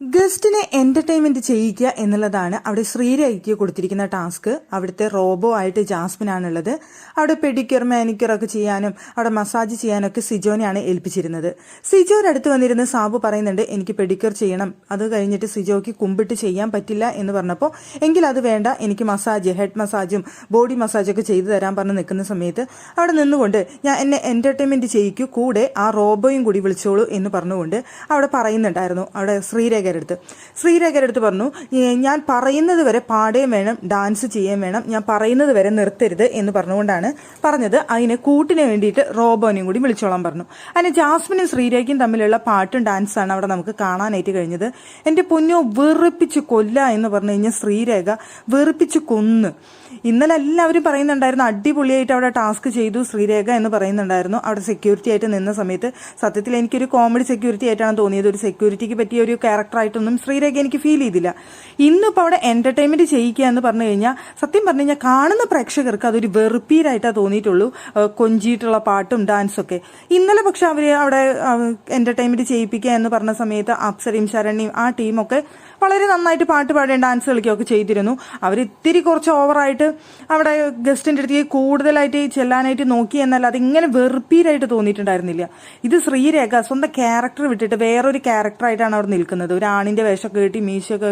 ഗസ്റ്റിനെ entertainment ചെയ്യിക്കുക എന്നുള്ളതാണ് അവിടെ ശ്രീരേഖയ്ക്ക് കൊടുത്തിരിക്കുന്ന ടാസ്ക്. അവിടുത്തെ റോബോ ആയിട്ട് ജാസ്മിൻ ആണുള്ളത്. അവിടെ പെഡിക്യൂർ മാനിക്യൂർ ഒക്കെ ചെയ്യാനും അവിടെ മസാജ് ചെയ്യാനൊക്കെ സിജോനെയാണ് ഏൽപ്പിച്ചിരുന്നത്. സിജോയുടെ അടുത്ത് വന്നിരുന്ന് സാബു പറയുന്നുണ്ട്, എനിക്ക് പെഡിക്യൂർ ചെയ്യണം, അത് കഴിഞ്ഞിട്ട് സിജോയ്ക്ക് കുമ്പിട്ട് ചെയ്യാൻ പറ്റില്ല എന്ന് പറഞ്ഞപ്പോൾ എങ്കിൽ അത് വേണ്ട, എനിക്ക് മസാജ്, ഹെഡ് മസാജും ബോഡി മസാജും ഒക്കെ ചെയ്തു തരാൻ പറഞ്ഞ് നിൽക്കുന്ന സമയത്ത് അവിടെ നിന്നുകൊണ്ട് എന്നെ എന്റർടൈൻമെന്റ് ചെയ്യിക്കൂ, കൂടെ ആ റോബോയും കൂടി വിളിച്ചോളൂ എന്ന് പറഞ്ഞുകൊണ്ട് അവിടെ പറയുന്നുണ്ടായിരുന്നു. അവിടെ ശ്രീരേഖയുടെ അടുത്ത് പറഞ്ഞു, ഞാൻ പറയുന്നത് വരെ പാടുകയും വേണം, ഡാൻസ് ചെയ്യുകയും വേണം, ഞാൻ പറയുന്നത് വരെ നിർത്തരുത് എന്ന് പറഞ്ഞുകൊണ്ടാണ് പറഞ്ഞത്. അതിന് കൂട്ടിന് വേണ്ടിയിട്ട് റോബോനെയും കൂടി വിളിച്ചോളാൻ പറഞ്ഞു. അതിന് ജാസ്മിനും ശ്രീരേഖയും തമ്മിലുള്ള പാട്ടും ഡാൻസാണ് അവിടെ നമുക്ക് കാണാനായിട്ട് കഴിഞ്ഞത്. എൻ്റെ പൊന്നോ, വെറുപ്പിച്ച് കൊല്ല എന്ന് പറഞ്ഞു കഴിഞ്ഞാൽ ശ്രീരേഖ വെറുപ്പിച്ച് കൊന്ന്. ഇന്നലെ എല്ലാവരും പറയുന്നുണ്ടായിരുന്നു അടിപൊളിയായിട്ട് അവിടെ ടാസ്ക് ചെയ്തു ശ്രീരേഖ എന്ന് പറയുന്നുണ്ടായിരുന്നു. അവിടെ സെക്യൂരിറ്റി ആയിട്ട് നിന്ന സമയത്ത് സത്യത്തിൽ എനിക്കൊരു കോമഡി സെക്യൂരിറ്റി ആയിട്ടാണ് തോന്നിയത്. ഒരു സെക്യൂരിറ്റിക്ക് പറ്റിയ ഒരു ക്യാരക്ടറായിട്ടൊന്നും ശ്രീരേഖ എനിക്ക് ഫീൽ ചെയ്തില്ല. ഇന്നിപ്പോൾ അവിടെ എന്റർടൈൻമെന്റ് ചെയ്യിക്കുക എന്ന് പറഞ്ഞു കഴിഞ്ഞാൽ സത്യം പറഞ്ഞു കഴിഞ്ഞാൽ കാണുന്ന പ്രേക്ഷകർക്ക് അതൊരു വെറുപ്പീരായിട്ടാണ് തോന്നിയിട്ടുള്ളൂ. കൊഞ്ചിയിട്ടുള്ള പാട്ടും ഡാൻസും ഒക്കെ. ഇന്നലെ പക്ഷെ അവര് അവിടെ എന്റർടൈൻമെന്റ് ചെയ്യിപ്പിക്കുക എന്ന് പറഞ്ഞ സമയത്ത് അപ്സരയും ശരണ്യയും ആ ടീമൊക്കെ വളരെ നന്നായിട്ട് പാട്ട് പാടുകയും ഡാൻസ് കളിക്കുകയൊക്കെ ചെയ്തിരുന്നു. അവർ ഇത്തിരി കുറച്ച് ഓവറായിട്ട് അവിടെ ഗസ്റ്റിന്റെ അടുത്തേക്ക് കൂടുതലായിട്ട് ചെല്ലാനായിട്ട് നോക്കി എന്നല്ലാതെ ഇങ്ങനെ വെറുപ്പീരായിട്ട് തോന്നിയിട്ടുണ്ടായിരുന്നില്ല. ഇത് ശ്രീരേഖ സ്വന്തം ക്യാരക്ടർ വിട്ടിട്ട് വേറൊരു ക്യാരക്ടറായിട്ടാണ് അവിടെ നിൽക്കുന്നത്. ഒരു ആണിന്റെ വേഷമൊക്കെ കെട്ടി മീശയൊക്കെ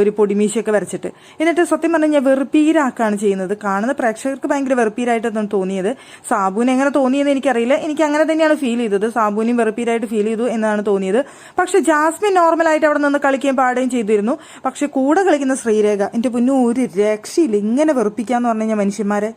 ഒരു പൊടിമീശയൊക്കെ വരച്ചിട്ട് എന്നിട്ട് സത്യം പറഞ്ഞു കഴിഞ്ഞാൽ വെറുപ്പീരാക്കാണ് ചെയ്യുന്നത്. കാണുന്ന പ്രേക്ഷകർക്ക് ഭയങ്കര വെറുപ്പീരായിട്ടാണ് തോന്നിയത്. സാബുവിന് എങ്ങനെ തോന്നിയെന്ന് എനിക്കറിയില്ല. എനിക്ക് അങ്ങനെ തന്നെയാണ് ഫീൽ ചെയ്തത്. സാബുവിനും വെറുപ്പീരായിട്ട് ഫീൽ ചെയ്തു എന്നാണ് തോന്നിയത്. പക്ഷെ ജാസ്മിൻ നോർമലായിട്ട് അവിടെ നിന്ന് കളിക്കുകയും പാടുകയും ചെയ്തിരുന്നു. പക്ഷെ കൂടെ കളിക്കുന്ന ശ്രീരേഖ, എന്റെ പൊന്നു, ഒരു രക്ഷയില്ല. ഇങ്ങനെ വെറുപ്പിക്കാന്ന് പറഞ്ഞു കഴിഞ്ഞാൽ മനുഷ്യന്മാരെ.